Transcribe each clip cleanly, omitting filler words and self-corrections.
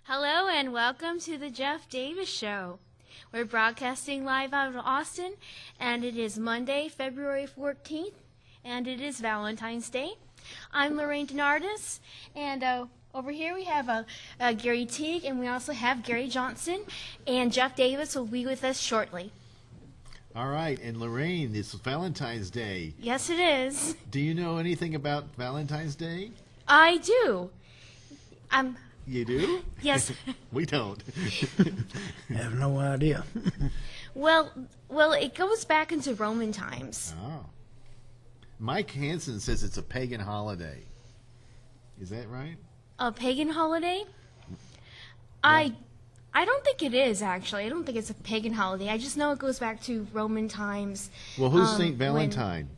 Hello and welcome to the Jeff Davis Show. We're broadcasting live out of Austin, and it is Monday, February 14th, and it is Valentine's Day. I'm Lorraine Denardis, and over here we have Gary Teague, and we also have Gary Johnson, and Jeff Davis will be with us shortly. All right, and Lorraine, it's Valentine's Day. Yes, it is. Do you know anything about Valentine's Day? I do. You do? Yes. We don't. I have no idea. Well, it goes back into Roman times. Oh. Mike Hansen says it's a pagan holiday. Is that right? A pagan holiday? Yeah. I don't think it is, actually. I don't think it's a pagan holiday. I just know it goes back to Roman times. Well, who's St. Valentine?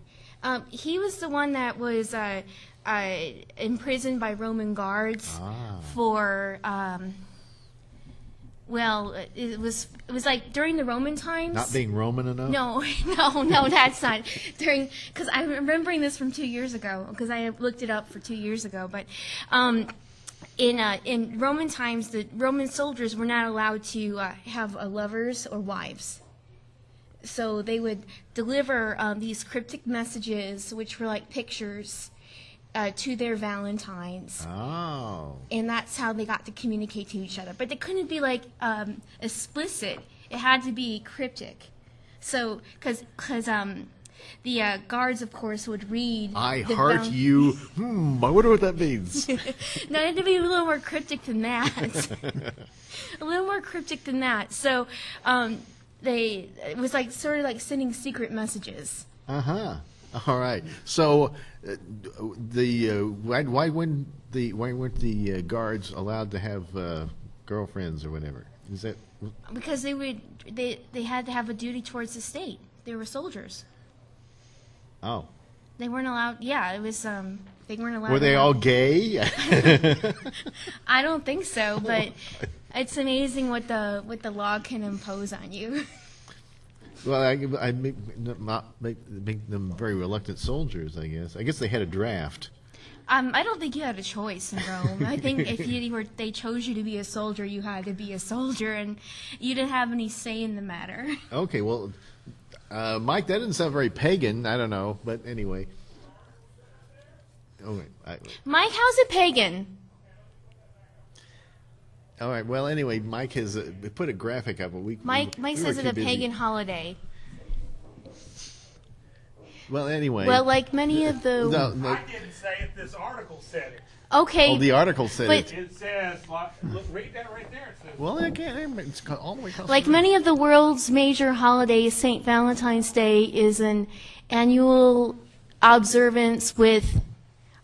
He was the one that was imprisoned by Roman guards for, it was like during the Roman times. Not being Roman enough? No, that's not. Because I'm remembering this from 2 years ago, because I looked it up for 2 years ago, but in Roman times, the Roman soldiers were not allowed to have lovers or wives. So they would deliver these cryptic messages, which were like pictures, to their Valentines. Oh. And that's how they got to communicate to each other. But they couldn't be like explicit. It had to be cryptic. So, because the guards, of course, would read. I heart you. I wonder what that means. No, it had to be a little more cryptic than that. A little more cryptic than that. So, it was like sort of like sending secret messages. Uh-huh. All right. So, why weren't the guards allowed to have girlfriends or whatever? Is that because they had to have a duty towards the state. They were soldiers. Oh. They weren't allowed. Yeah, it was. They weren't allowed. Were they all gay? I don't think so, but it's amazing what the law can impose on you. Well, I make them very reluctant soldiers, I guess. I guess they had a draft. I don't think you had a choice in Rome. I think if they chose you to be a soldier, you had to be a soldier, and you didn't have any say in the matter. Okay, well, Mike, that didn't sound very pagan. I don't know, but anyway. Okay, Mike, how's it pagan? All right. Well, anyway, Mike has put a graphic up. Mike says it's a pagan holiday. Well, anyway. Well, like many of the. No. I didn't say it. This article said it. Okay. Oh, the article said it. It says, look, read that right there. It says, well, I can't. It's all the way across. Like many of the world's major holidays, St. Valentine's Day is an annual observance with.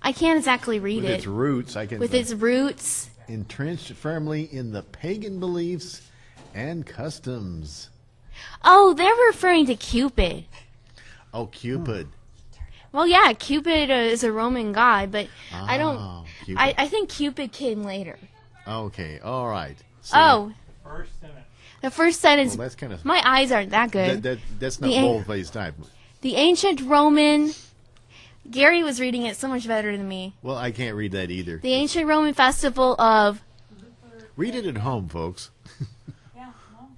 I can't exactly read it. With its roots, its roots. Entrenched firmly in the pagan beliefs and customs. Oh, they're referring to Cupid. Oh, Cupid. Well, yeah, Cupid is a Roman god, but I don't. Cupid. I think Cupid came later. Okay, all right. So, first sentence. The first sentence. Well, that's kind of. My eyes aren't that good. That's not bold-faced type. The ancient Roman. Gary was reading it so much better than me. Well, I can't read that either. The ancient Roman festival of. Read it at home, folks. Yeah, no.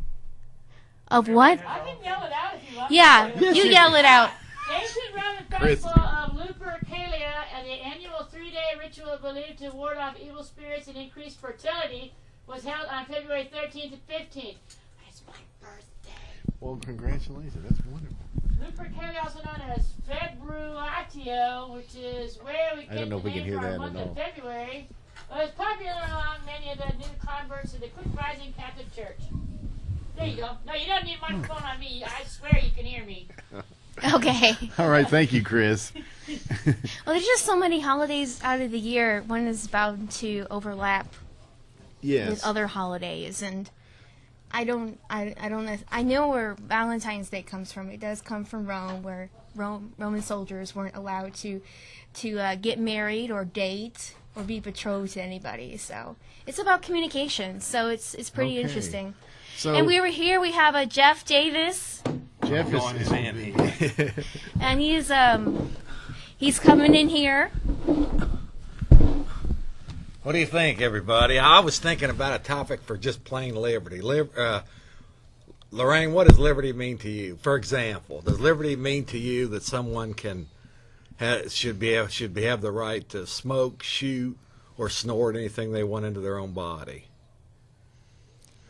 Of what? I can yell it out if you want. Yeah, Yes, you you yell it out. The ancient Roman festival of Lupercalia and the annual 3-day ritual believed to ward off evil spirits and increase fertility was held on February 13th and 15th. It's my birthday. Well, congratulations. That's wonderful. Lupercalia, also known as Februatio, which is where we I don't get know the if we can name hear for our that month at all. of February, was popular among many of the new converts to the quick rising Catholic Church. There you go. No, you don't need a microphone on me. I swear you can hear me. Okay. All right, thank you, Chris. Well, there's just so many holidays out of the year. One is bound to overlap with other holidays, and I don't. I know where Valentine's Day comes from. It does come from Rome, where Roman soldiers weren't allowed to get married or date or be betrothed to anybody. So it's about communication. So it's pretty interesting. So, and we have a Jeff Davis. Jeff is and he's coming in here. What do you think, everybody? I was thinking about a topic for just plain liberty. Lorraine, what does liberty mean to you? For example, does liberty mean to you that someone should have the right to smoke, shoot, or snort anything they want into their own body?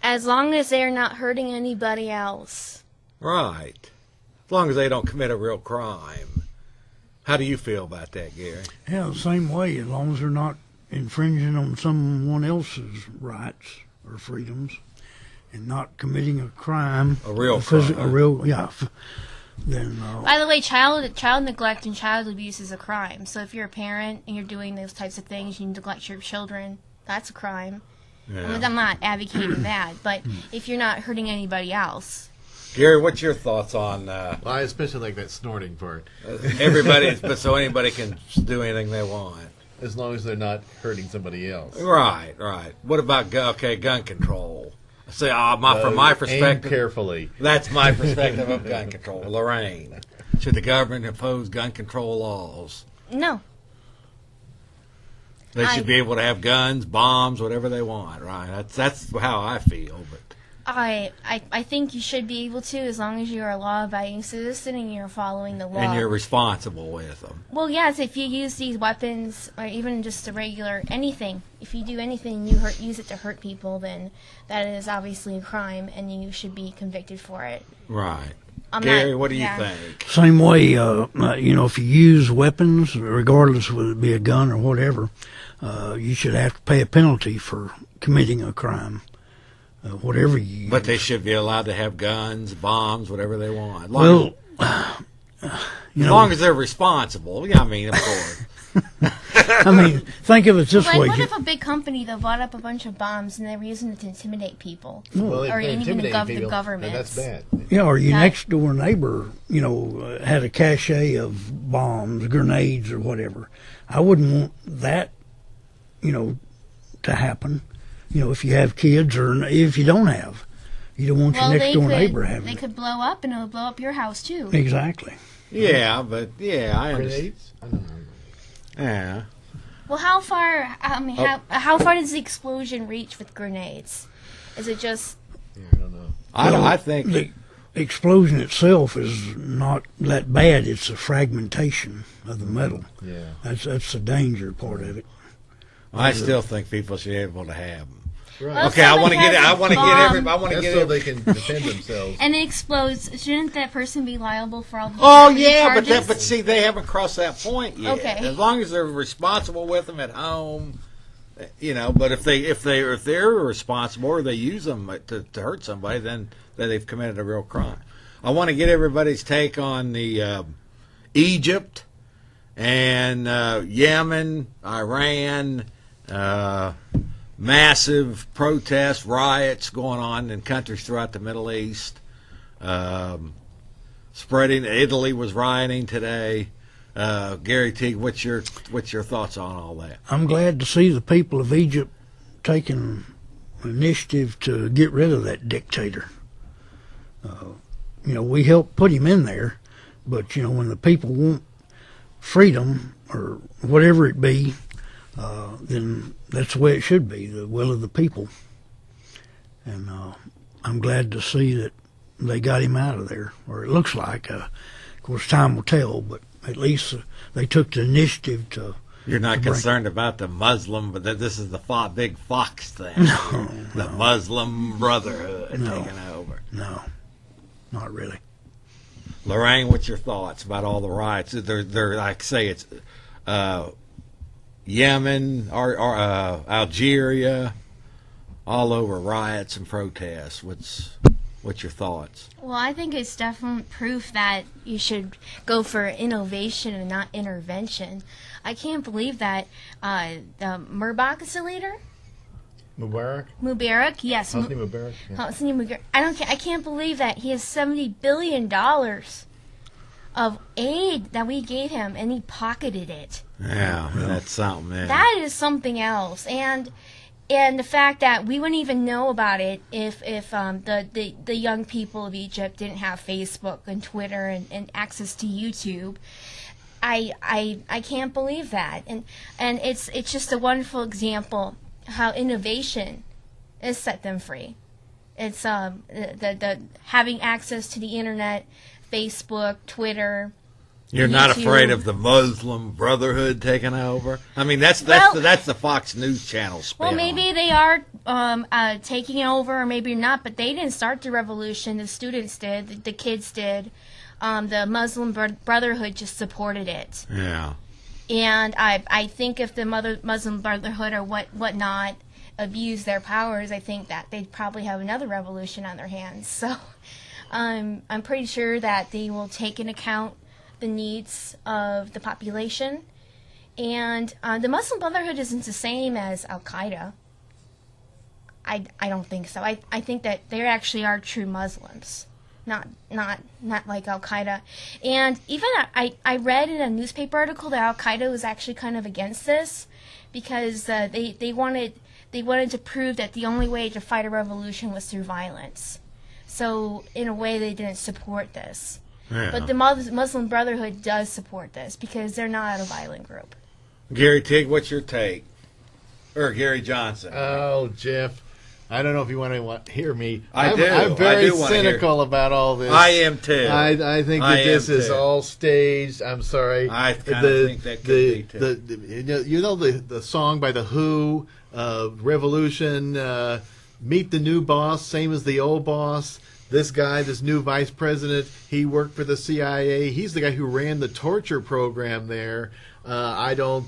As long as they're not hurting anybody else. Right. As long as they don't commit a real crime. How do you feel about that, Gary? Yeah, the same way, as long as they're not infringing on someone else's rights or freedoms and not committing a crime. A real crime. Then, by the way, child neglect and child abuse is a crime. So if you're a parent and you're doing those types of things, you neglect your children, that's a crime. Yeah. I mean, I'm not advocating that, but if you're not hurting anybody else. Gary, what's your thoughts on... Well, I especially like that snorting part. So anybody can do anything they want. As long as they're not hurting somebody else. Right. What about gun control? See, from my perspective... Aim carefully. That's my perspective of gun control. Lorraine, should the government impose gun control laws? No. They should be able to have guns, bombs, whatever they want, right? That's how I feel, but... I think you should be able to, as long as you're a law-abiding citizen and you're following the law. And you're responsible with them. Well, yes, if you use these weapons, or even just a regular anything, if you do anything, use it to hurt people, then that is obviously a crime, and you should be convicted for it. Right. Gary, what do you think? Same way, if you use weapons, regardless whether it be a gun or whatever, you should have to pay a penalty for committing a crime. Whatever you use. But they should be allowed to have guns, bombs, whatever they want. As long as they're responsible. Yeah, I mean, of course. I mean, think of it this way. What if a big company that bought up a bunch of bombs and they were using it to intimidate people? Well, or even the government? Then that's bad. Yeah, or your next door neighbor, had a cache of bombs, grenades, or whatever. I wouldn't want that, to happen. If you have kids or if you don't have. You don't want your next door neighbor having They could blow up, and it would blow up your house, too. Exactly. Yeah, I understand. Grenades? I don't know. Yeah. Well, how far does the explosion reach with grenades? Is it just... Yeah, I don't know. I think... The explosion itself is not that bad. It's the fragmentation of the metal. Yeah. That's the danger part of it. I still think people should be able to have them. Right. Well, Okay, I want to get so they can defend themselves. And it explodes. Shouldn't that person be liable for all the charges? but see, they haven't crossed that point yet. Okay. As long as they're responsible with them at home, But if they're responsible or they use them to hurt somebody, then they've committed a real crime. I want to get everybody's take on the Egypt and Yemen, Iran. Massive protests, riots going on in countries throughout the Middle East. Spreading. Italy was rioting today. Gary Teague, what's your thoughts on all that? I'm glad to see the people of Egypt taking initiative to get rid of that dictator. We helped put him in there, but when the people want freedom or whatever it be, then that's the way it should be, the will of the people. And I'm glad to see that they got him out of there, or it looks like. Of course, time will tell, but at least they took the initiative to... You're not concerned about the Muslim, but this is the big Fox thing. The Muslim Brotherhood taking over. No, not really. Lorraine, what's your thoughts about all the riots? They're like say it's Yemen, or Algeria, all over riots and protests. What's your thoughts? Well, I think it's definitely proof that you should go for innovation and not intervention. I can't believe that the Mubarak is the leader. Mubarak, yes. Hosni Mubarak. Yeah. Hosni Mubarak. I can't believe that he has $70 billion of aid that we gave him, and he pocketed it. Yeah, that's something. Man. That is something else, and the fact that we wouldn't even know about it if the young people of Egypt didn't have Facebook and Twitter and access to YouTube. I can't believe that, and it's just a wonderful example how innovation has set them free. It's the having access to the internet, Facebook, Twitter. You're not afraid of the Muslim Brotherhood taking over? I mean, that's the Fox News Channel spin. Well, maybe they are taking over, or maybe not. But they didn't start the revolution. The students did. The kids did. The Muslim Brotherhood just supported it. Yeah. And I think if the Muslim Brotherhood or whatnot abuse their powers, I think that they'd probably have another revolution on their hands. So I'm pretty sure that they will take into account the needs of the population. And the Muslim Brotherhood isn't the same as Al-Qaeda. I don't think so. I think that they actually are true Muslims, not like Al-Qaeda. And even I read in a newspaper article that Al-Qaeda was actually kind of against this because they wanted to prove that the only way to fight a revolution was through violence. So in a way, they didn't support this. Yeah. But the Muslim Brotherhood does support this because they're not a violent group. Gary Teague, what's your take? Or Gary Johnson? Oh, Jeff, I don't know if you want to hear me. I do. I'm very I do cynical about all this. I am too. I think that this is all staged. I'm sorry. I kind of think that could be too. The song by The Who, Revolution, Meet the New Boss, same as the old boss. This guy, this new vice president, he worked for the CIA. He's the guy who ran the torture program there. I'm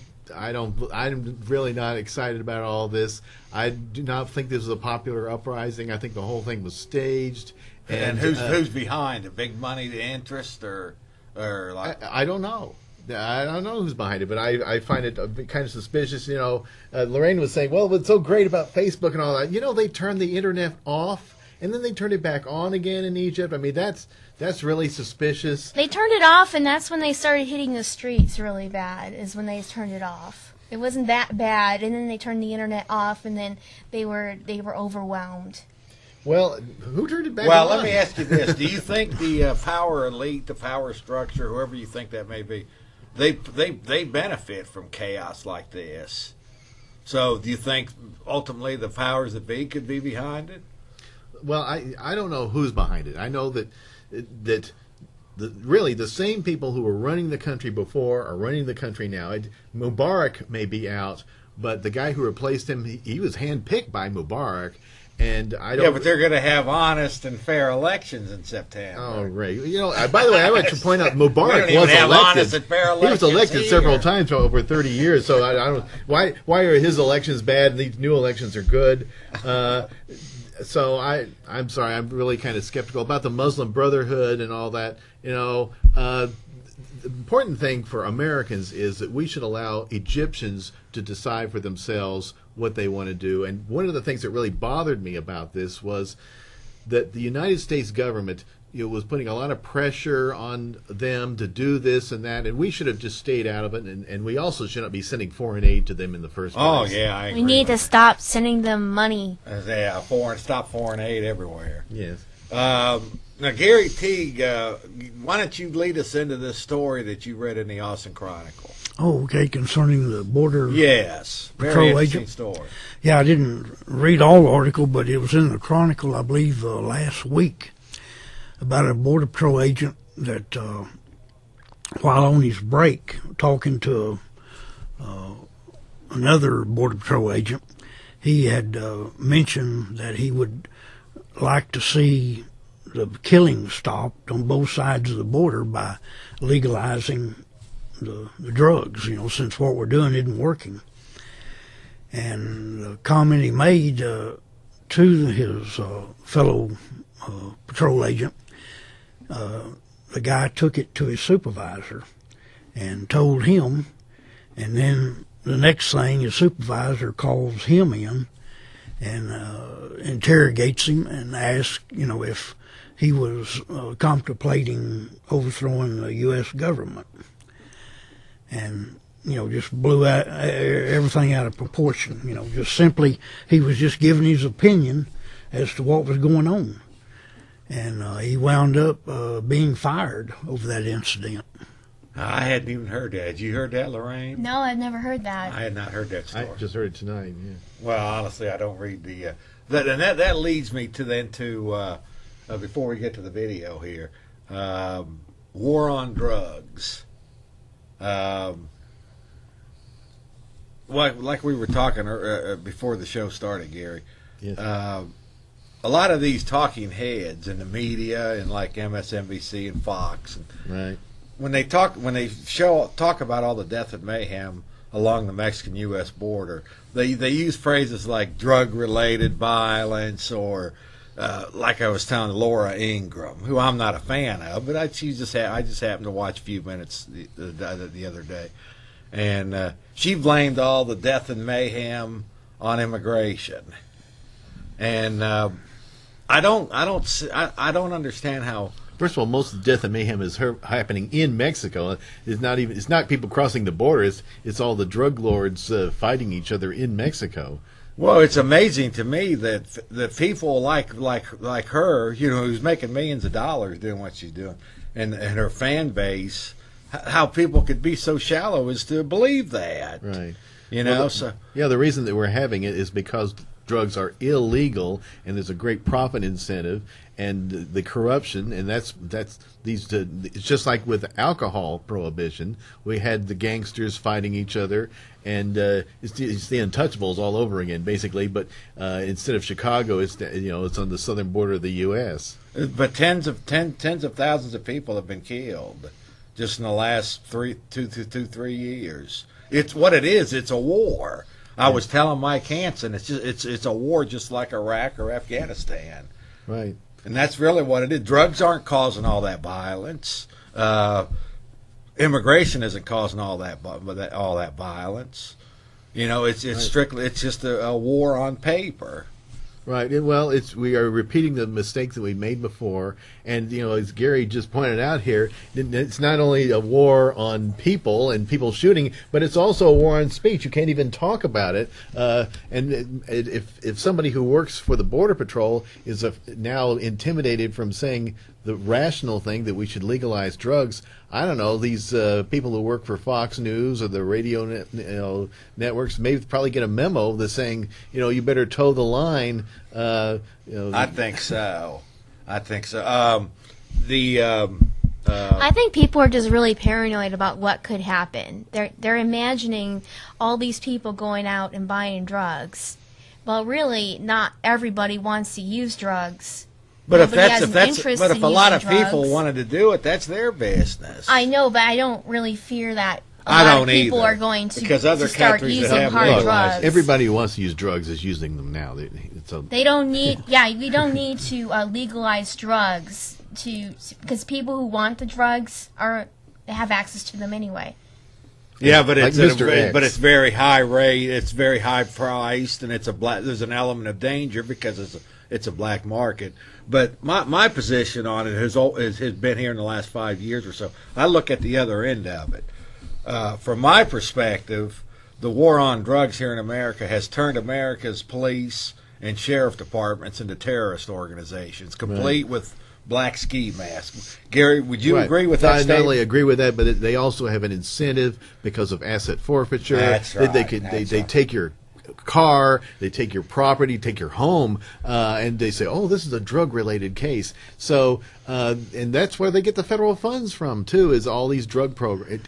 really not excited about all this. I do not think this was a popular uprising. I think the whole thing was staged. And who's behind it? Big money, the interest, or like? I don't know. I don't know who's behind it, but I find it kind of suspicious. Lorraine was saying, well, what's so great about Facebook and all that? They turned the internet off. And then they turned it back on again in Egypt. I mean, that's really suspicious. They turned it off, and that's when they started hitting the streets really bad, is when they turned it off. It wasn't that bad, and then they turned the internet off, and then they were overwhelmed. Well, who turned it back on? Well, let me ask you this. Do you think the power elite, the power structure, whoever you think that may be, they benefit from chaos like this? So do you think ultimately the powers that be could be behind it? Well, I don't know who's behind it. I know that really the same people who were running the country before are running the country now. Mubarak may be out, but the guy who replaced him, he was handpicked by Mubarak. And I don't. Yeah, but they're going to have honest and fair elections in September. Oh, right. By the way, I want to point out Mubarak was elected. Honest and fair he was elected either. several times for over 30 years. So I don't. Why are his elections bad and these new elections are good? So I'm sorry, I'm really kind of skeptical about the Muslim Brotherhood and all that. The important thing for Americans is that we should allow Egyptians to decide for themselves what they want to do. And one of the things that really bothered me about this was that the United States government was putting a lot of pressure on them to do this and that, and we should have just stayed out of it, and we also shouldn't be sending foreign aid to them in the first place. Oh, yeah, I agree. We need to stop sending them money. Stop foreign aid everywhere. Yes. Now, Gary Teague, why don't you lead us into this story that you read in the Austin Chronicle? Oh, okay, concerning the border Yes, patrol very agent. story. Yeah, I didn't read all the article, but it was in the Chronicle, I believe, last week, about a border patrol agent that, while on his break, talking to another border patrol agent, he had mentioned that he would like to see the killing stopped on both sides of the border by legalizing the drugs, since what we're doing isn't working. And the comment he made to his fellow patrol agent, the guy took it to his supervisor and told him, and then the next thing his supervisor calls him in and interrogates him and asks, if he was contemplating overthrowing the U.S. government. And, just blew everything out of proportion. Just simply, he was just giving his opinion as to what was going on. And he wound up being fired over that incident. I hadn't even heard that. Had you heard that, Lorraine? No, I've never heard that. I had not heard that story. I just heard it tonight. Yeah. Well, honestly, I don't read the. That leads me to before we get to the video here, war on drugs. Like we were talking before the show started, Gary. Yes. A lot of these talking heads in the media and like MSNBC and Fox, Right. when they talk about all the death and mayhem along the Mexican-U.S. border, they use phrases like drug-related violence or like I was telling Laura Ingraham, who I'm not a fan of, but I just happened to watch a few minutes the other day, and she blamed all the death and mayhem on immigration, and I don't understand how. First of all, most of the death and mayhem is happening in Mexico. It's not people crossing the border. It's all the drug lords fighting each other in Mexico. Well, it's amazing to me that people like her, who's making millions of dollars doing what she's doing, and her fan base, how people could be so shallow as to believe that. Right. The reason that we're having it is because drugs are illegal, and there's a great profit incentive, and the corruption, and that's it's just like with alcohol prohibition. We had the gangsters fighting each other, and it's the untouchables all over again, basically. But instead of Chicago, it's on the southern border of the U.S. But tens of thousands of people have been killed just in the last 3 years. It's what it is. It's a war. I was telling Mike Hansen, it's a war just like Iraq or Afghanistan. Right. And that's really what it is. Drugs aren't causing all that violence. Immigration isn't causing all that violence. It's strictly just a war on paper. Right. Well, we are repeating the mistake that we made before, and as Gary just pointed out here, it's not only a war on people and people shooting, but it's also a war on speech. You can't even talk about it. And if somebody who works for the Border Patrol is now intimidated from saying the rational thing that we should legalize drugs, I don't know, these people who work for Fox News or the radio networks may probably get a memo that's saying, you better toe the line. I think so. I think people are just really paranoid about what could happen. They're imagining all these people going out and buying drugs. Well, really, not everybody wants to use drugs. But if a lot of people wanted to do it, that's their business. I know, but I don't really fear that a lot of people either, are going to start using hard drugs. Everybody who wants to use drugs is using them now. We don't need to legalize drugs because people who want the drugs have access to them anyway. Yeah, but it's but it's very high rate. It's very high priced, and there's an element of danger because it's a black market. But my position on it has been here in the last 5 years or so. I look at the other end of it. From my perspective, the war on drugs here in America has turned America's police and sheriff departments into terrorist organizations, complete with black ski masks. Gary, would you agree with that statement? I not only agree with that, but they also have an incentive because of asset forfeiture. That's right. They take your car, they take your property, take your home, and they say, "Oh, this is a drug-related case." So, and that's where they get the federal funds from too. Is all these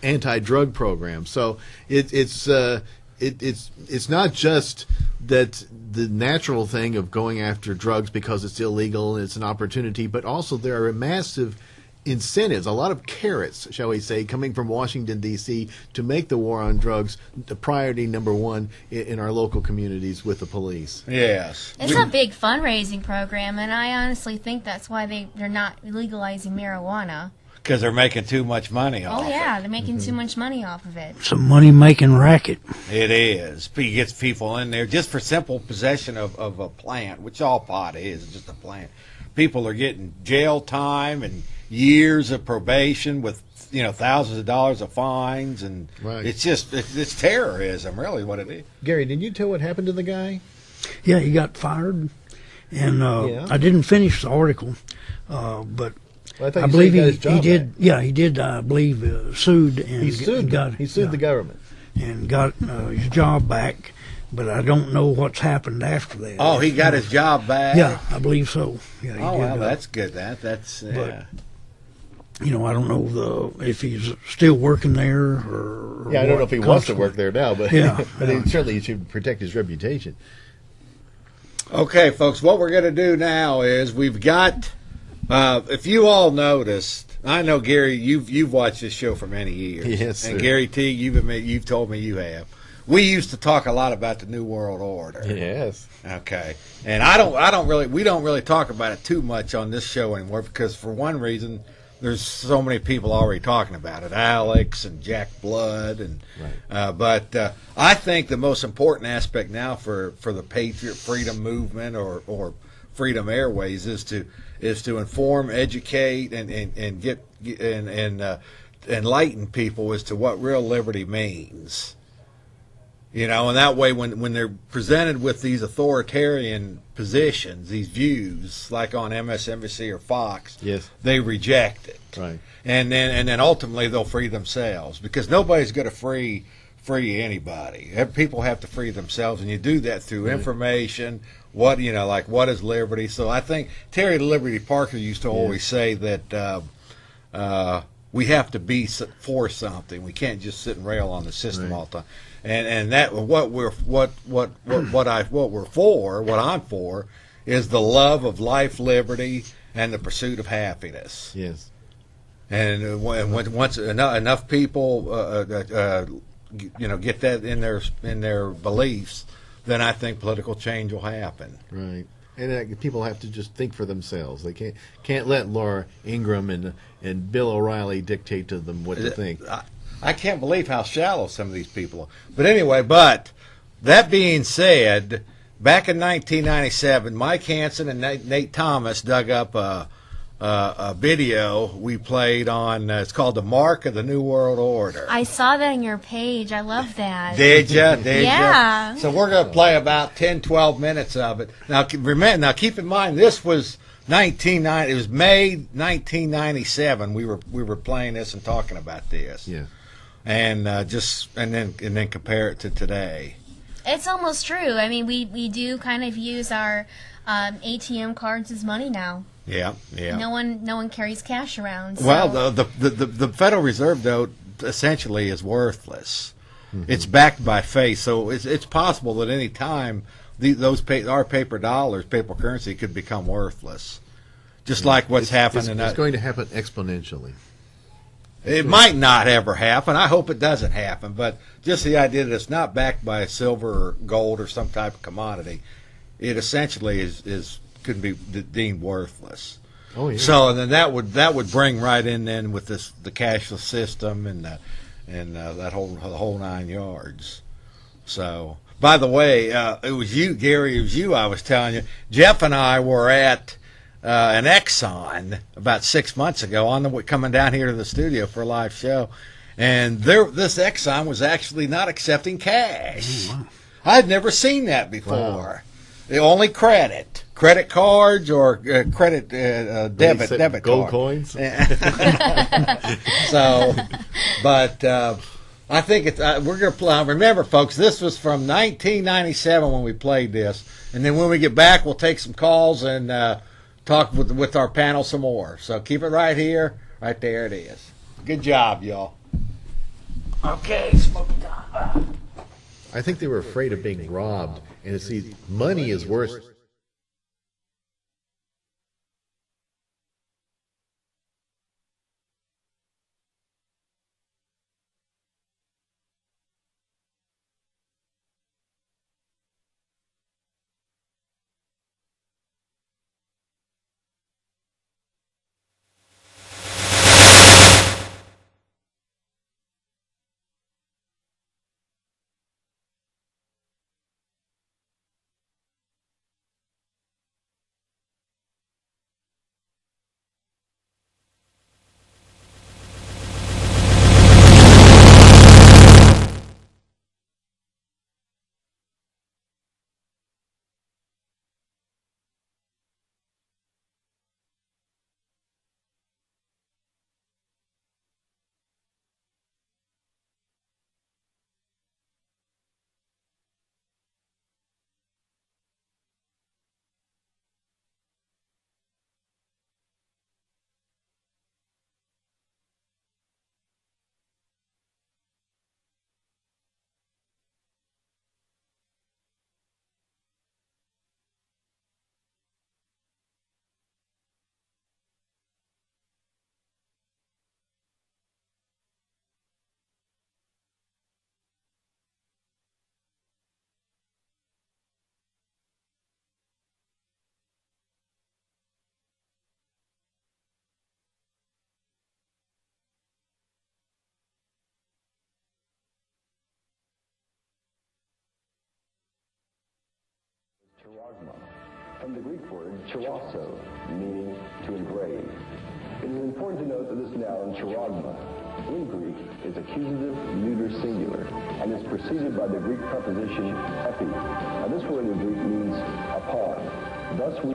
anti-drug programs. So it's not just that the natural thing of going after drugs because it's illegal and it's an opportunity, but also there are massive incentives, a lot of carrots, shall we say, coming from Washington, D.C. to make the war on drugs the priority number one in our local communities with the police. Yes. It's a big fundraising program, and I honestly think that's why they're not legalizing marijuana. Because they're making too much money off it. Oh, yeah, they're making too much money off of it. It's a money-making racket. It is. He gets people in there just for simple possession of a plant, which all pot is, just a plant. People are getting jail time and years of probation with thousands of dollars of fines, and it's terrorism, really, what it is. Gary, did you tell what happened to the guy? Yeah, he got fired, and I didn't finish the article, but Well, I, thought I you believe said got he, his job he did. back. Yeah, he did. I believe sued and He sued. He sued the government and got his job back. But I don't know what's happened after that. Oh, he got his job back. Yeah, I believe so. Yeah, he Oh, did, well, that's good. That's but, I don't know if he's still working there or Yeah, I don't know if he wants to work there now, but Yeah, but certainly he should protect his reputation. Okay, folks, what we're going to do now is we've got, if you all noticed, I know, Gary, you've watched this show for many years. Yes, and sir. Gary Teague, you've told me you have. We used to talk a lot about the New World Order. Yes. Okay. And we don't really talk about it too much on this show anymore because for one reason, there's so many people already talking about it, Alex and Jack Blood, and Right. but I think the most important aspect now for the Patriot Freedom Movement or Freedom Airways is to inform, educate, and get and enlighten people as to what real liberty means. And that way, when they're presented with these authoritarian positions, these views, like on MSNBC or Fox, Yes. they reject it. Right. And then ultimately they'll free themselves because nobody's going to free anybody. People have to free themselves, and you do that through information. What is liberty? So I think Terry Liberty Parker used to always say that we have to be for something. We can't just sit and rail on the system all the time. And that what I'm for is the love of life, liberty, and the pursuit of happiness. Yes. And once enough people get that in their beliefs, then I think political change will happen. Right. And people have to just think for themselves. They can't let Laura Ingraham and Bill O'Reilly dictate to them what to think. I can't believe how shallow some of these people are. But anyway, that being said, back in 1997, Mike Hansen and Nate Thomas dug up a video we played on, it's called The Mark of the New World Order. I saw that on your page. I love that. Did ya? Yeah. So we're going to play about 10, 12 minutes of it. Now, keep in mind, this was it was May 1997. We were playing this and talking about this. Yeah. And then compare it to today. It's almost true. I mean, we do kind of use our ATM cards as money now. Yeah. No one carries cash around. So. Well, the Federal Reserve though essentially is worthless. Mm-hmm. It's backed by faith, so it's possible that any time our paper dollars, paper currency, could become worthless. Just like what's happening. It's going to happen exponentially. It might not ever happen. I hope it doesn't happen. But just the idea that it's not backed by silver or gold or some type of commodity, it essentially could be deemed worthless. Oh yeah. So then that would bring right in then with the cashless system and the whole 9 yards. So by the way, it was you, Gary. It was you. I was telling you. Jeff and I were at an Exxon about 6 months ago coming down here to the studio for a live show, and this Exxon was actually not accepting cash. Oh, wow. I'd never seen that before. Wow. Only credit cards or credit debit gold cards. coins. So, but I think we're going to play. Remember, folks, this was from 1997 when we played this, and then when we get back, we'll take some calls and talk with our panel some more. So keep it right here. Right there it is. Good job, y'all. Okay, smoking time. I think they were afraid of being robbed, and see, money is worse. From the Greek word chirasso, meaning to engrave. It is important to note that this noun, chiragma, in Greek is accusative neuter singular and is preceded by the Greek preposition epi. Now this word in Greek means upon. Thus we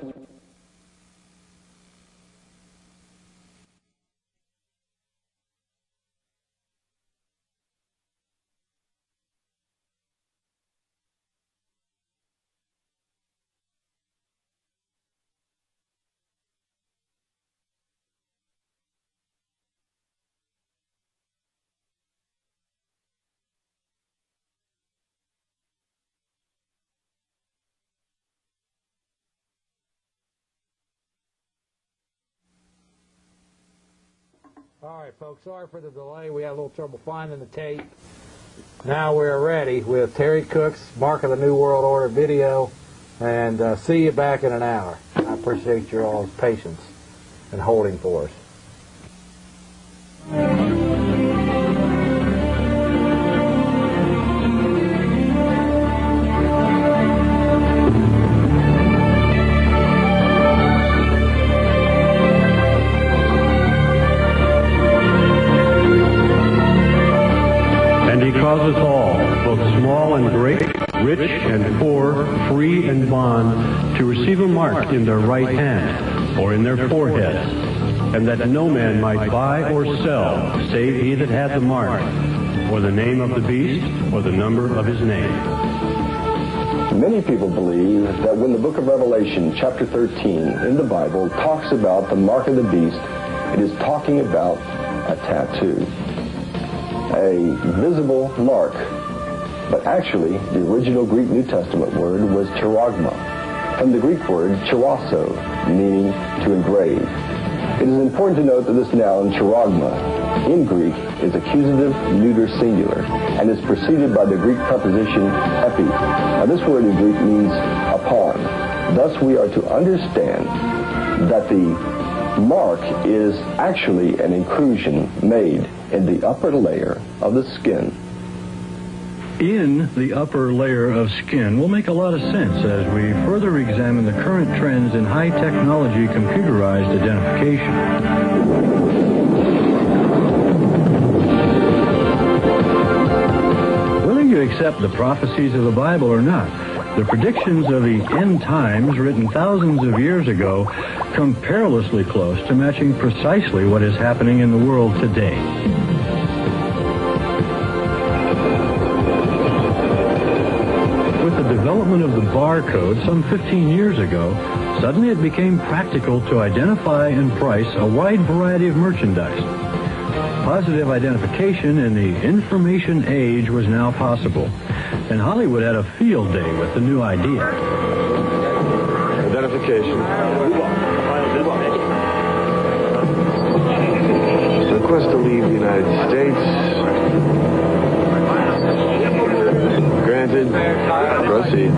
All right, folks, sorry for the delay. We had a little trouble finding the tape. Now we're ready with Terry Cook's Mark of the New World Order video, and see you back in an hour. I appreciate your all's patience and holding for us. Causes all, both small and great, rich and poor, free and bond, to receive a mark in their right hand or in their foreheads, and that no man might buy or sell, save he that had the mark, or the name of the beast, or the number of his name. Many people believe that when the book of Revelation, chapter 13, in the Bible, talks about the mark of the beast, it is talking about a tattoo. A visible mark, but actually the original Greek New Testament word was chiragma, from the Greek word chirasso, meaning to engrave. It is important to note that this noun, chiragma, in Greek is accusative neuter singular and is preceded by the Greek preposition epi. Now this word in Greek means upon. Thus we are to understand that the mark is actually an inclusion made in the upper layer of the skin. In the upper layer of skin will make a lot of sense as we further examine the current trends in high technology computerized identification. Whether you accept the prophecies of the Bible or not, the predictions of the end times written thousands of years ago come perilously close to matching precisely what is happening in the world today. With the development of the barcode some 15 years ago, suddenly it became practical to identify and price a wide variety of merchandise. Positive identification in the information age was now possible, and Hollywood had a field day with the new idea. Identification. Request to leave the United States. Granted. Proceed.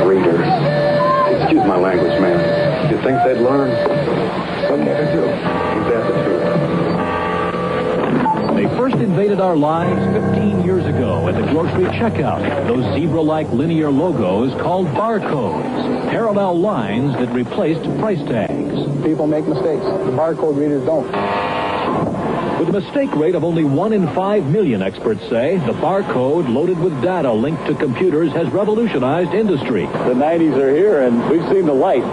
Readers. Excuse my language, ma'am. You think they'd learn? Some never do. Ain't that the truth? They first invaded our lives 15 years ago at the grocery checkout. Those zebra-like linear logos called barcodes, parallel lines that replaced price tags. People make mistakes. The barcode readers don't. With a mistake rate of only 1 in 5 million, experts say, the barcode loaded with data linked to computers has revolutionized industry. The 90s are here, and we've seen the light.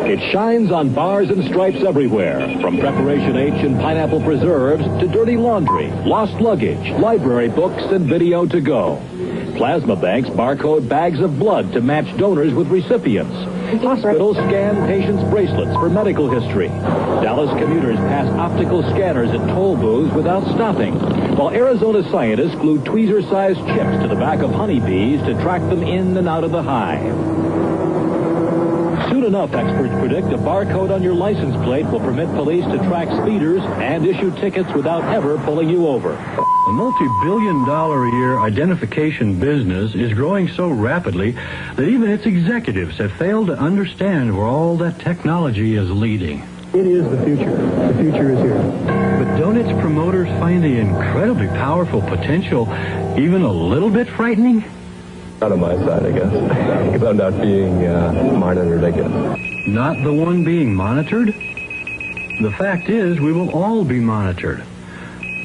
It shines on bars and stripes everywhere, from Preparation H and pineapple preserves to dirty laundry, lost luggage, library books, and video to go. Plasma banks barcode bags of blood to match donors with recipients. Hospitals scan patients' bracelets for medical history. Dallas commuters pass optical scanners at toll booths without stopping, while Arizona scientists glue tweezer-sized chips to the back of honeybees to track them in and out of the hive. Soon enough, experts predict a barcode on your license plate will permit police to track speeders and issue tickets without ever pulling you over. The multi-billion-dollar-a-year identification business is growing so rapidly that even its executives have failed to understand where all that technology is leading. It is the future. The future is here. But don't its promoters find the incredibly powerful potential even a little bit frightening? Not on my side, I guess. Because I'm not being monitored, I guess. Not the one being monitored? The fact is, we will all be monitored.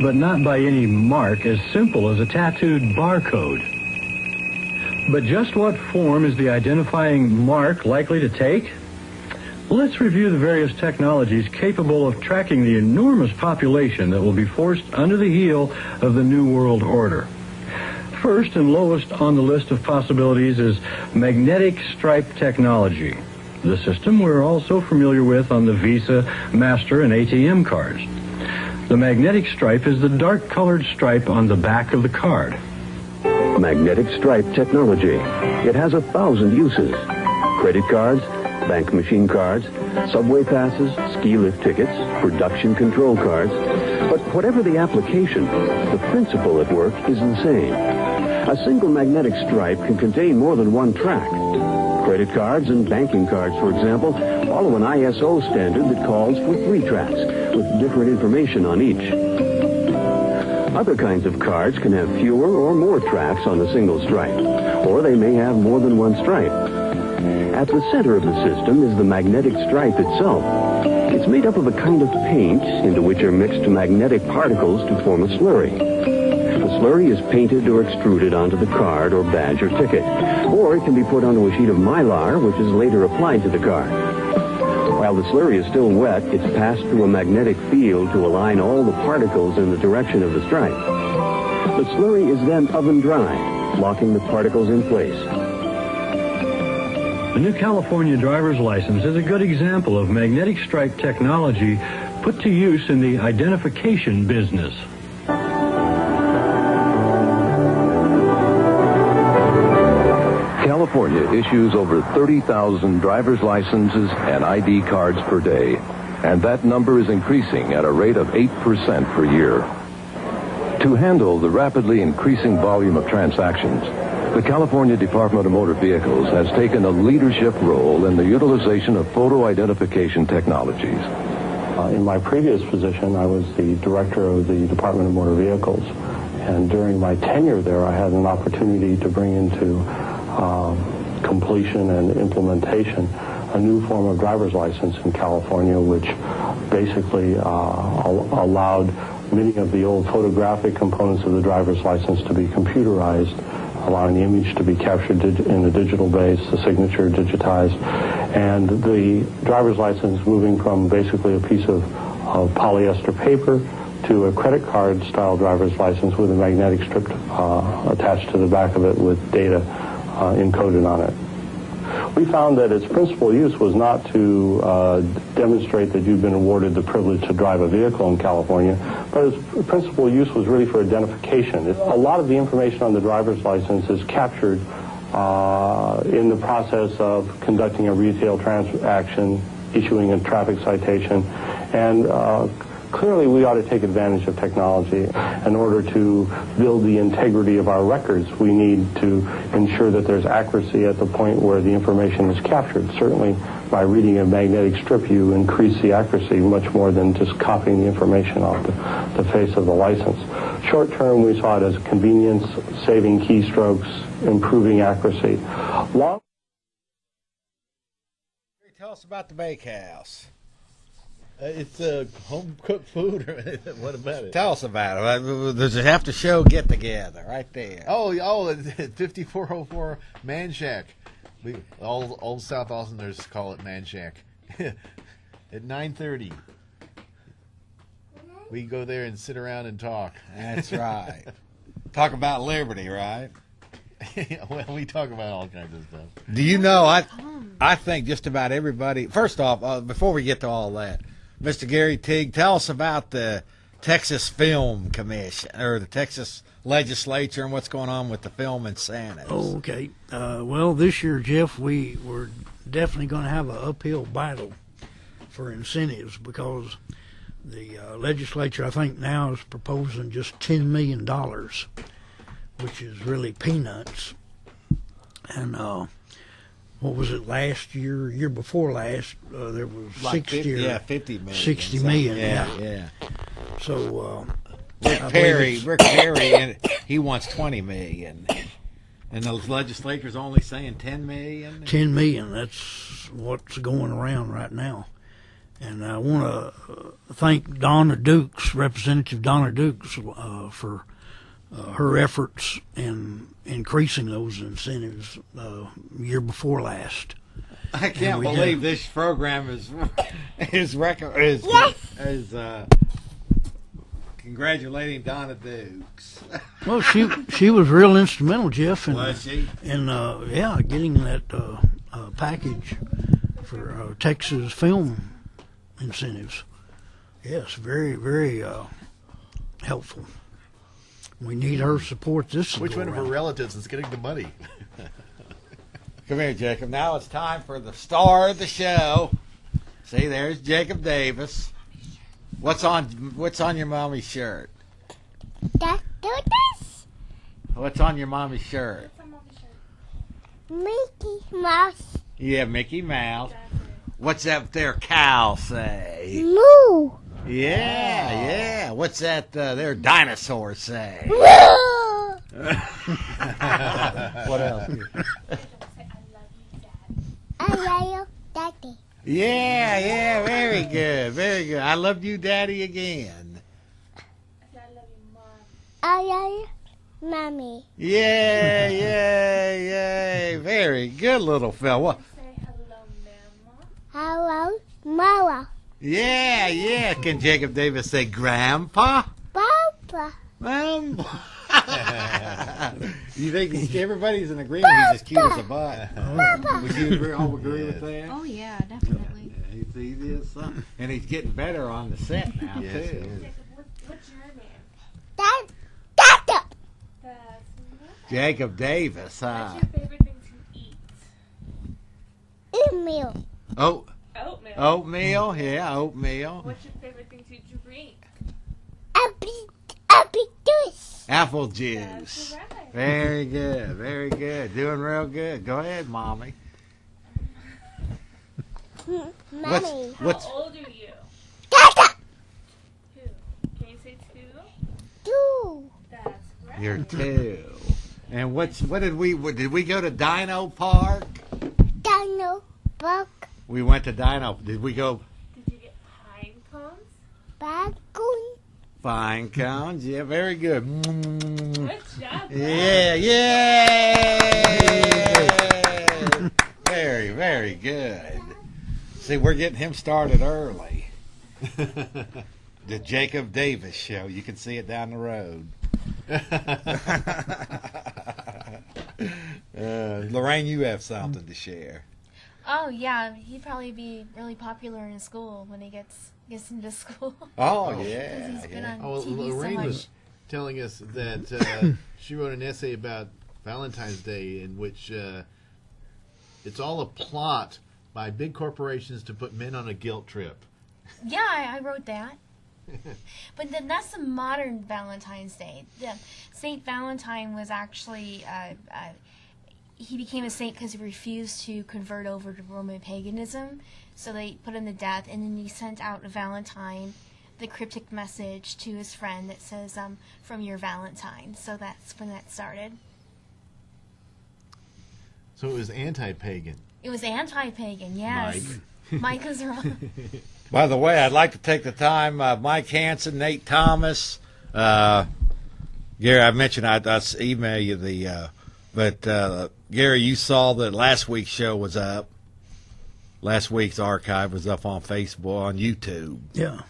But not by any mark as simple as a tattooed barcode. But just what form is the identifying mark likely to take? Let's review the various technologies capable of tracking the enormous population that will be forced under the heel of the New World Order. First and lowest on the list of possibilities is magnetic stripe technology, the system we're all so familiar with on the Visa, Master, and ATM cards. The magnetic stripe is the dark-colored stripe on the back of the card. Magnetic stripe technology. It has 1,000 uses. Credit cards, bank machine cards, subway passes, ski lift tickets, production control cards. But whatever the application, the principle at work is the same. A single magnetic stripe can contain more than one track. Credit cards and banking cards, for example, follow an ISO standard that calls for 3 tracks, with different information on each. Other kinds of cards can have fewer or more tracks on a single stripe, or they may have more than one stripe. At the center of the system is the magnetic stripe itself. It's made up of a kind of paint into which are mixed magnetic particles to form a slurry. The slurry is painted or extruded onto the card or badge or ticket, or it can be put onto a sheet of mylar, which is later applied to the card. While the slurry is still wet, it's passed through a magnetic field to align all the particles in the direction of the stripe. The slurry is then oven dried, locking the particles in place. The new California driver's license is a good example of magnetic stripe technology put to use in the identification business. California issues over 30,000 driver's licenses and ID cards per day, and that number is increasing at a rate of 8% per year. To handle the rapidly increasing volume of transactions, the California Department of Motor Vehicles has taken a leadership role in the utilization of photo identification technologies. In my previous position, I was the director of the Department of Motor Vehicles, and during my tenure there, I had an opportunity to bring into completion and implementation a new form of driver's license in California, which basically allowed many of the old photographic components of the driver's license to be computerized, allowing the image to be captured in the digital base, the signature digitized, and the driver's license moving from basically a piece of polyester paper to a credit card style driver's license with a magnetic strip attached to the back of it with data encoded on it. We found that its principal use was not to demonstrate that you've been awarded the privilege to drive a vehicle in California, but its principal use was really for identification. A lot of the information on the driver's license is captured in the process of conducting a retail transaction, issuing a traffic citation, and clearly we ought to take advantage of technology. In order to build the integrity of our records, we need to ensure that there's accuracy at the point where the information is captured. Certainly, by reading a magnetic strip, you increase the accuracy much more than just copying the information off the face of the license. Short term, we saw it as convenience, saving keystrokes, improving accuracy. Long. Tell us about the bakehouse. It's home cooked food. What about it? Tell us about it. Does it have to show get together right there? Oh, 5404 Man Shack. Old South Austiners call it Man Shack. At 9:30, we go there and sit around and talk. That's right. Talk about liberty, right? Well, we talk about all kinds of stuff. Do you know? I think just about everybody. First off, before we get to all that, Mr. Gary Teague, tell us about the Texas Film Commission, or the Texas Legislature, and what's going on with the film incentives. Oh, okay. Well, this year, Jeff, we were definitely going to have an uphill battle for incentives because the legislature, I think now, is proposing just $10 million, which is really peanuts. And what was it, last year before last, there was Like 60 50 million. 60 million. Yeah. So Rick Perry, and he wants 20 million. And the legislature's only saying 10 million? 10 million, that's what's going around right now. And I want to thank Donna Dukes, Representative Donna Dukes, for her efforts in increasing those incentives year before last. I can't believe this program is congratulating Donna Dukes. Well, she was real instrumental, Jeff, in getting that package for Texas film incentives. Yes, very, very helpful. We need her support this Which one of her relatives is getting the money? Come here, Jacob. Now it's time for the star of the show. See, there's Jacob Davis. What's on your mommy's shirt? What's on your mommy's shirt? Mickey Mouse. Yeah, Mickey Mouse. What's that there cow say? Moo. Yeah. What's that there dinosaur say? Moo. What else? I love you, Daddy. Yeah, very good. I love you, Daddy, again. I love you, Mommy. Yeah. Very good, little fella. Hello, Mama. Yeah. Can Jacob Davis say Grandpa? Papa. You think everybody's in agreement? He's as cute as a butt. Would you all agree with that? Oh yeah, definitely. He is something, and he's getting better on the set now too. What's your name? Dada. Jacob Davis. What's your favorite thing to eat? Email. Oatmeal. Oatmeal. Yeah, oatmeal. What's your favorite thing to drink? Apple juice. Apple juice. That's right. Very good. Doing real good. Go ahead, Mommy. Mommy. How old are you? Dada. 2. Can you say 2? 2. That's right. You're 2. And what did we go to Dino Park? Dino Park. We went to Dino. Did we go? Did you get pine cones? Bagoon. Pine cones. Yeah, very good. Good job. Yeah. Very good. See, we're getting him started early. The Jacob Davis Show. You can see it down the road. Lorraine, you have something to share. Oh yeah, he'd probably be really popular in school when he gets into school. Oh 'Cause yeah. he's been on Oh, TV Lorraine so much. was telling us that she wrote an essay about Valentine's Day in which it's all a plot by big corporations to put men on a guilt trip. Yeah, I wrote that. But then that's the modern Valentine's Day. Saint Valentine was actually he became a saint because he refused to convert over to Roman paganism. So they put him to death, and then he sent out a Valentine, the cryptic message to his friend that says, "From your Valentine." So that's when that started. So it was anti-pagan. It was anti-pagan, yes. Mike was wrong. By the way, I'd like to take the time, Mike Hansen, Nate Thomas, Gary, I mentioned I'd email you but Gary, you saw that last week's show was up. Last week's archive was up on Facebook, on YouTube. Yeah.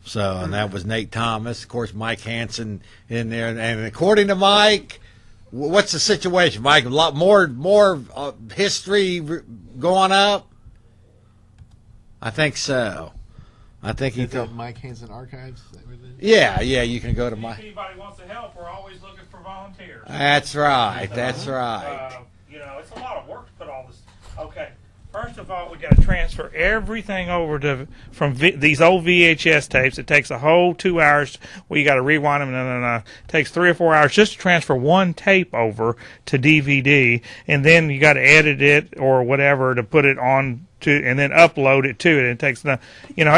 So, and that was Nate Thomas, of course, Mike Hansen in there. And according to Mike, what's the situation, Mike? A lot more history going up? I think so. I think he told Mike Hansen Archives. Is that what it is? Yeah. You can go to If Mike. anybody wants to help, we're always looking for volunteers. That's right. That's right. It's a lot of work to put all this. Okay, First of all, we got to transfer everything over from these old VHS tapes. It takes a whole 2 hours. You got to rewind them. It takes 3 or 4 hours just to transfer one tape over to DVD, and then you got to edit it or whatever to put it on to, and then upload it to it. It takes it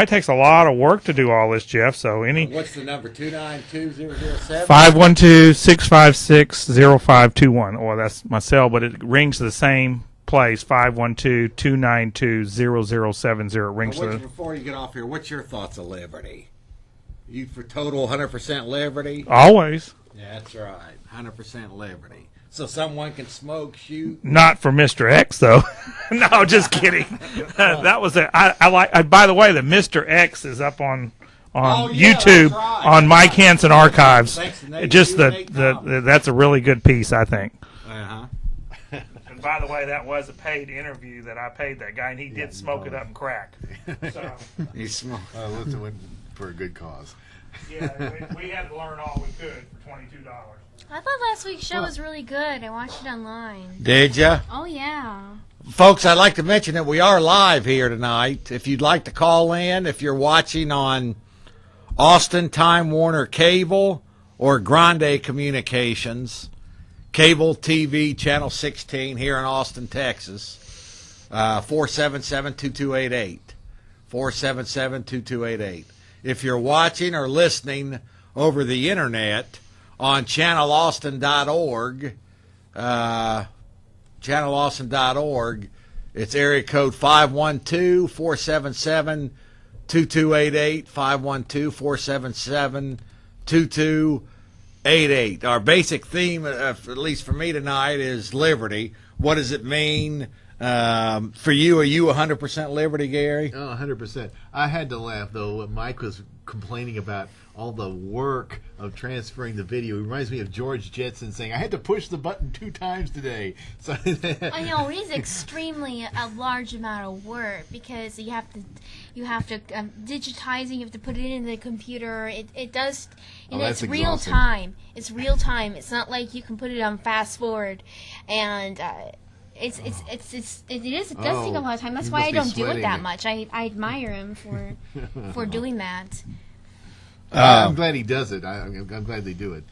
takes a lot of work to do all this, Jeff. So What's the number? 292-007? 512-656-0521. Or that's my cell, but it rings the same place, 512-292-0070. It rings Before you get off here, what's your thoughts of liberty? You for total 100% liberty? Always. Yeah, that's right. 100% liberty. So someone can smoke, shoot? Not for Mr. X, though. No, just kidding. That was I like. By the way, the Mr. X is up on YouTube on Mike Hansen Archives. Just that's a really good piece, I think. Uh-huh. And by the way, that was a paid interview that I paid that guy, and he did smoke it up and crack. So he smoked. Listen, went for a good cause. Yeah, we had to learn all we could for $22. I thought last week's show was really good. I watched it online. Did ya? Oh, yeah. Folks, I'd like to mention that we are live here tonight. If you'd like to call in, if you're watching on Austin Time Warner Cable or Grande Communications, Cable TV Channel 16 here in Austin, Texas, 477-2288. 477-2288. If you're watching or listening over the internet on channelaustin.org, channelaustin.org, it's area code 512-477-2288, 512-477-2288. Our basic theme, at least for me tonight, is liberty. What does it mean for you? Are you 100% liberty, Gary? Oh, 100%. I had to laugh, though, when Mike was complaining about all the work of transferring the video. It reminds me of George Jetson saying, I had to push the button 2 times today. So I know, it is extremely a large amount of work because you have to digitizing, you have to put it in the computer. It does, it's real time. It's real time. It's not like you can put it on fast forward, and it does take a lot of time. That's why I don't do it that much. I admire him for doing that. I'm glad he does it. I'm glad they do it.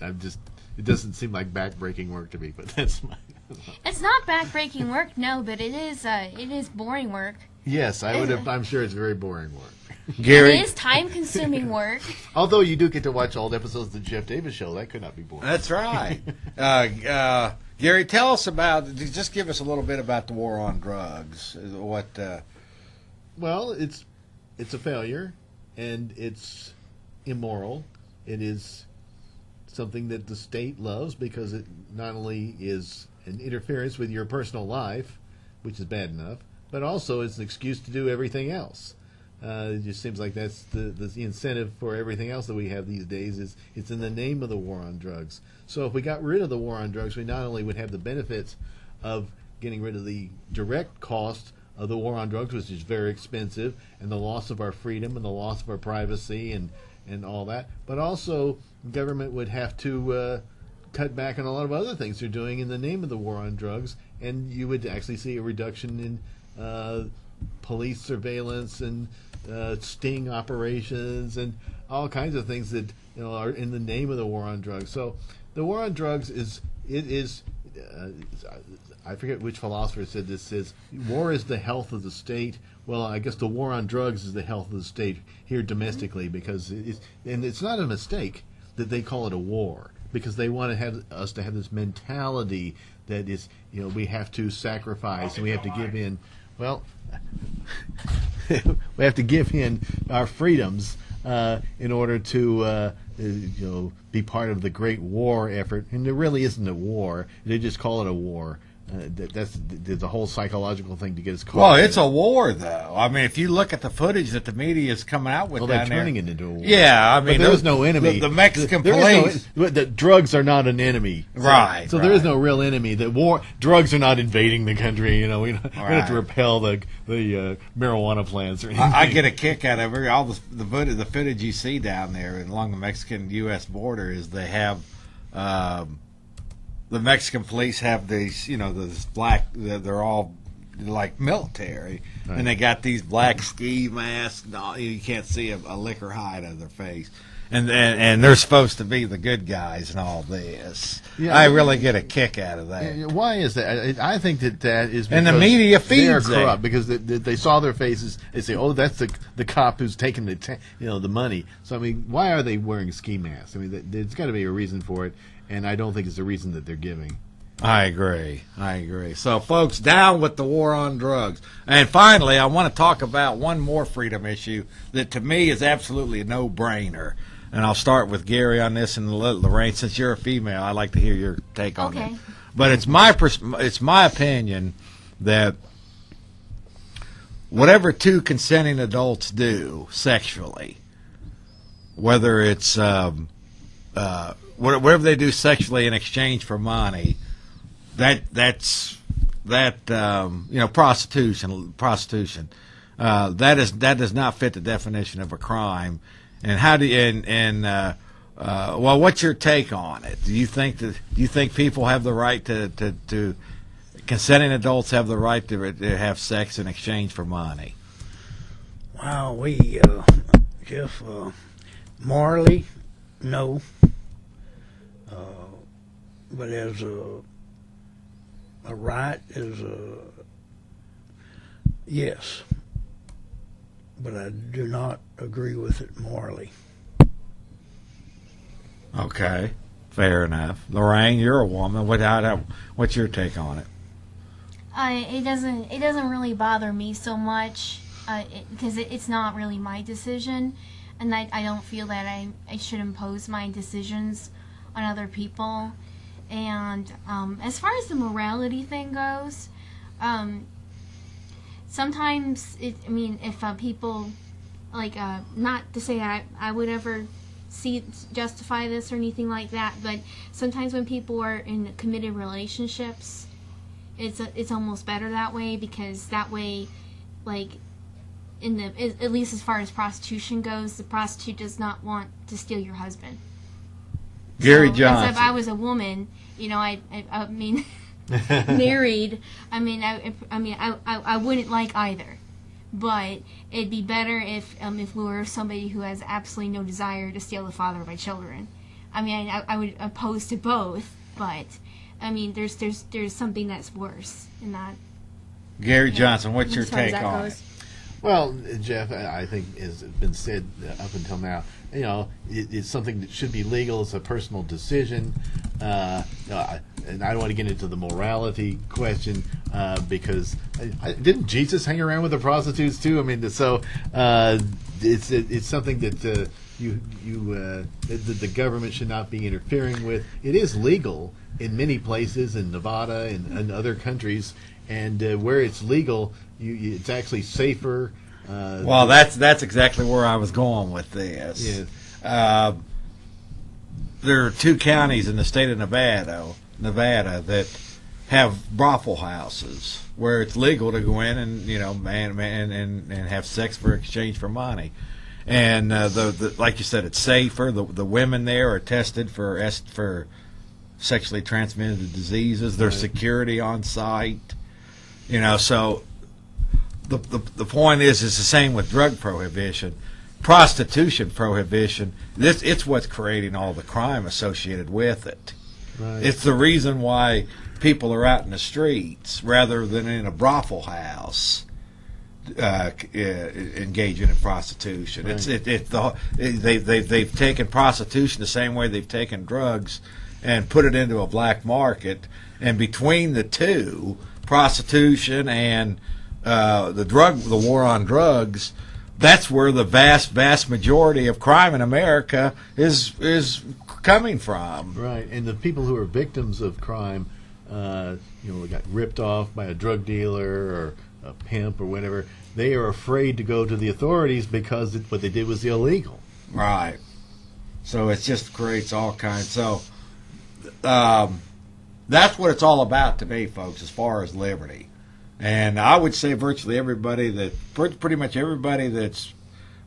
I'm just, it doesn't seem like backbreaking work to me, but that's my. It's not backbreaking work, no, but it is boring work. Yes, I'm sure it's very boring work. Gary, it is time-consuming work. Although you do get to watch old episodes of the Jeff Davis Show, that could not be boring. That's right. Gary, tell us just give us a little bit about the war on drugs. Well, it's a failure, and it's immoral. It is something that the state loves because it not only is an interference with your personal life, which is bad enough, but also it's an excuse to do everything else. It just seems like that's the incentive for everything else that we have these days. Is it's in the name of the war on drugs. So if we got rid of the war on drugs, we not only would have the benefits of getting rid of the direct cost of the war on drugs, which is very expensive, and the loss of our freedom and the loss of our privacy and all that, but also government would have to cut back on a lot of other things they're doing in the name of the war on drugs, and you would actually see a reduction in police surveillance and sting operations and all kinds of things that are in the name of the war on drugs. So the war on drugs is I forget which philosopher said this, says war is the health of the state. Well, I guess the war on drugs is the health of the state here domestically, because it's not a mistake that they call it a war, because they want to have us to have this mentality that is, we have to sacrifice and we have to give in. Well, we have to give in our freedoms in order to be part of the great war effort. And there really isn't a war. They just call it a war. That's the whole psychological thing to get us caught. Well, it's a war, though. I mean, if you look at the footage that the media is coming out with, they're turning it into a war. Yeah, I mean, there is no enemy. The Mexican police, the drugs are not an enemy, right? So there is no real enemy. Drugs are not invading the country. We don't have to repel the marijuana plants or anything. I get a kick out of it. All the footage you see down there along the Mexican-U.S. border is they have. The Mexican police have these, this black. They're all like military, and they got these black ski masks. And all, you can't see a liquor hide of their face, and they're supposed to be the good guys and all this. Yeah, I really get a kick out of that. Why is that? I think that is because and the media feeds they are corrupt because they saw their faces. They say, "Oh, that's the cop who's taking the money." So I mean, why are they wearing ski masks? I mean, there's got to be a reason for it, and I don't think it's the reason that they're giving. I agree. So, folks, down with the war on drugs. And finally, I want to talk about one more freedom issue that to me is absolutely a no-brainer. And I'll start with Gary on this, and Lorraine, since you're a female, I'd like to hear your take on it. But it's my opinion that whatever two consenting adults do sexually, whether it's whatever they do sexually in exchange for money, that's prostitution. That does not fit the definition of a crime. And how do you, well, what's your take on it? Do you think people have the right to consenting adults have the right to have sex in exchange for money? Well, Jeff, morally, no. But as a right, yes. But I do not agree with it morally. Okay, fair enough. Lorraine, you're a woman. What's your take on it? It doesn't really bother me so much because it's not really my decision, and I don't feel that I should impose my decisions on other people. And as far as the morality thing goes, sometimes if people not to say that I would ever justify this or anything like that, but sometimes when people are in committed relationships, it's almost better that way, because that way, at least as far as prostitution goes, the prostitute does not want to steal your husband. Gary Johnson. If I was a woman, I mean, married, I wouldn't like either. But it'd be better if we were somebody who has absolutely no desire to steal the father of my children. I would oppose to both, but there's something that's worse in that. Gary Johnson, what's your take on it? Well, Jeff, I think has been said up until now. It's something that should be legal. It's a personal decision, and I don't want to get into the morality question because didn't Jesus hang around with the prostitutes too? So it's something that the government should not be interfering with. It is legal in many places in Nevada and other countries, and where it's legal, it's actually safer. Well, that's exactly where I was going with this. Yeah. There are 2 counties in the state of Nevada that have brothel houses where it's legal to go in and and have sex for exchange for money, and like you said, it's safer. The women there are tested for sexually transmitted diseases. There's security on site, so. The point is the same with drug prohibition, prostitution prohibition. It's what's creating all the crime associated with it. Right. It's the reason why people are out in the streets rather than in a brothel house engaging in prostitution. Right. They've taken prostitution the same way they've taken drugs and put it into a black market, and between the two, prostitution and the war on drugs, that's where the vast majority of crime in America is coming from. Right, and the people who are victims of crime, got ripped off by a drug dealer or a pimp or whatever, they are afraid to go to the authorities because what they did was illegal. Right. So it just creates all kinds. So that's what it's all about to me, folks, as far as liberty. And I would say virtually pretty much everybody that's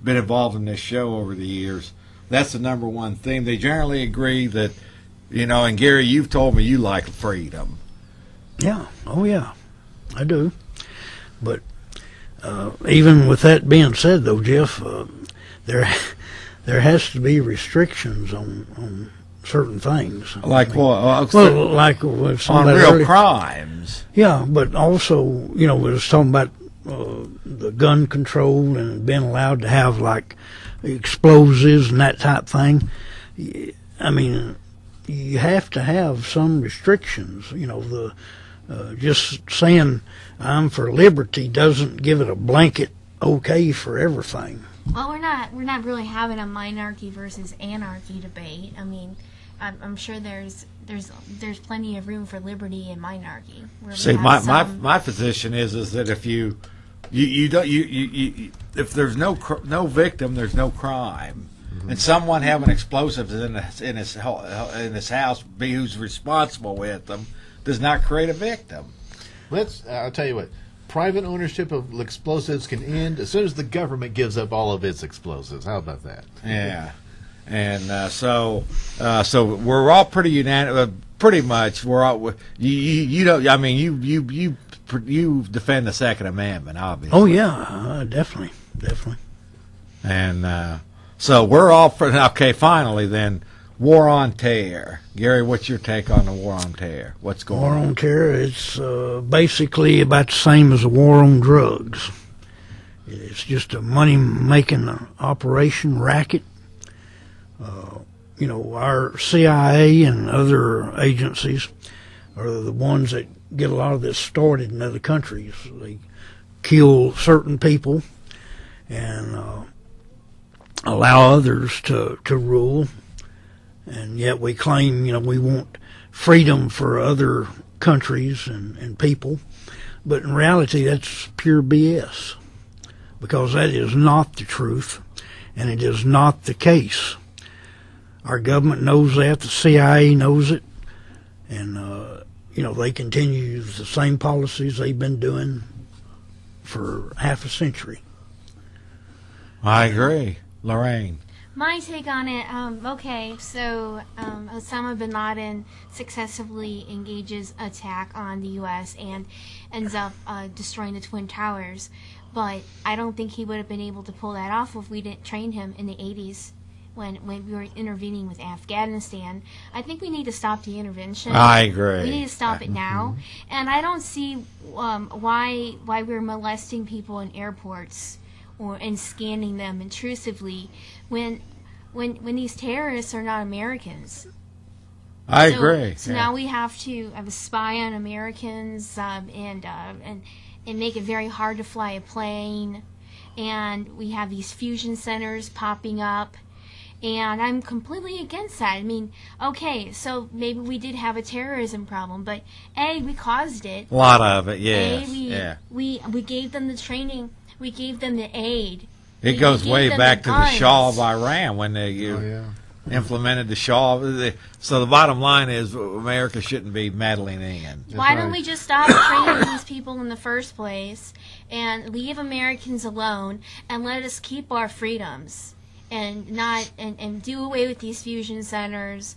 been involved in this show over the years, that's the number one theme. They generally agree that, and Gary, you've told me you like freedom. Yeah. Oh, yeah. I do. But even with that being said, though, Jeff, there has to be restrictions on certain things. Like what? Well, like on real crimes. Yeah, but also, we was talking about the gun control and being allowed to have like explosives and that type thing. I mean, you have to have some restrictions. Just saying I'm for liberty doesn't give it a blanket okay for everything. Well, we're not really having a monarchy versus anarchy debate. I mean, I'm sure there's plenty of room for liberty in monarchy. See, my position is that if you if there's no victim, there's no crime. Mm-hmm. And someone having explosives in his house, be who's responsible with them, does not create a victim. I'll tell you what. Private ownership of explosives can end as soon as the government gives up all of its explosives. How about that? Yeah. And so we're all pretty unanimous. Pretty much, we're all. You don't. I mean, you defend the Second Amendment, obviously. Oh yeah, definitely. And so we're all for. Okay, finally then, war on terror. Gary, what's your take on the war on terror? What's going on? War on terror. It's basically about the same as a war on drugs. It's just a money-making operation racket. Our CIA and other agencies are the ones that get a lot of this started in other countries. They kill certain people and allow others to rule. And yet we claim, we want freedom for other countries and people. But in reality, that's pure BS, because that is not the truth, and it is not the case. Our government knows that. The CIA knows it. And, they continue the same policies they've been doing for half a century. I agree. Lorraine. My take on it, Osama bin Laden successfully engages attack on the U.S. and ends up destroying the Twin Towers. But I don't think he would have been able to pull that off if we didn't train him in the 80s when we were intervening with Afghanistan. I think we need to stop the intervention. I agree. We need to stop it now. And I don't see why we're molesting people in airports and scanning them intrusively when these terrorists are not Americans. I agree. So now we have to spy on Americans and make it very hard to fly a plane. And we have these fusion centers popping up. And I'm completely against that. I mean, okay, so maybe we did have a terrorism problem, but A, we caused it. A lot of it, yes. We gave them the training. We gave them the aid. It goes way back to the Shah of Iran when they implemented the Shah. So the bottom line is America shouldn't be meddling in. Why don't we just stop training these people in the first place and leave Americans alone and let us keep our freedoms? And do away with these fusion centers,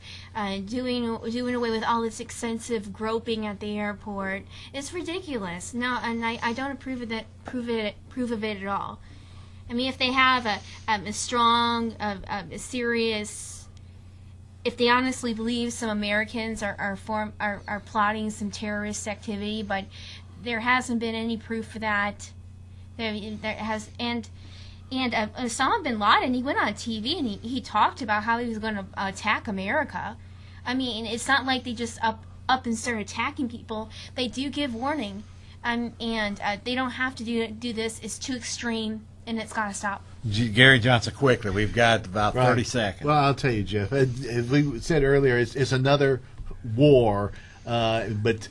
doing away with all this extensive groping at the airport. It's ridiculous. No, and I don't approve of it at all. I mean, if they have a strong, serious, if they honestly believe some Americans are plotting some terrorist activity, but there hasn't been any proof for that. And Osama bin Laden, he went on TV and he talked about how he was going to attack America. I mean, it's not like they just up and start attacking people. They do give warning, and they don't have to do this. It's too extreme, and it's got to stop. Gary Johnson, quickly. We've got about 30 seconds. Well, I'll tell you, Jeff. As we said earlier, it's another war. But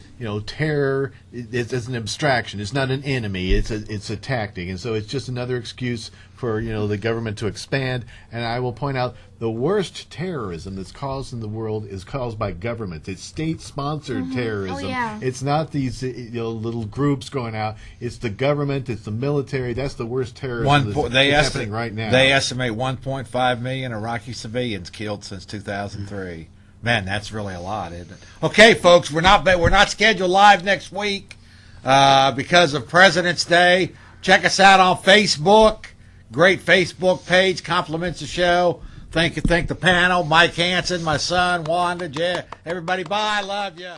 terror it's an abstraction. It's not an enemy. It's a tactic, and so it's just another excuse for the government to expand. And I will point out the worst terrorism that's caused in the world is caused by governments. It's state-sponsored terrorism. Oh, yeah. It's not these little groups going out. It's the government. It's the military. That's the worst terrorism that's happening right now. They estimate 1.5 million Iraqi civilians killed since 2003. Man, that's really a lot, isn't it? Okay, folks, we're not scheduled live next week. because of President's Day. Check us out on Facebook. Great Facebook page, compliments the show. Thank the panel, Mike Hansen, my son, Wanda, Jeff, everybody. Bye, love you.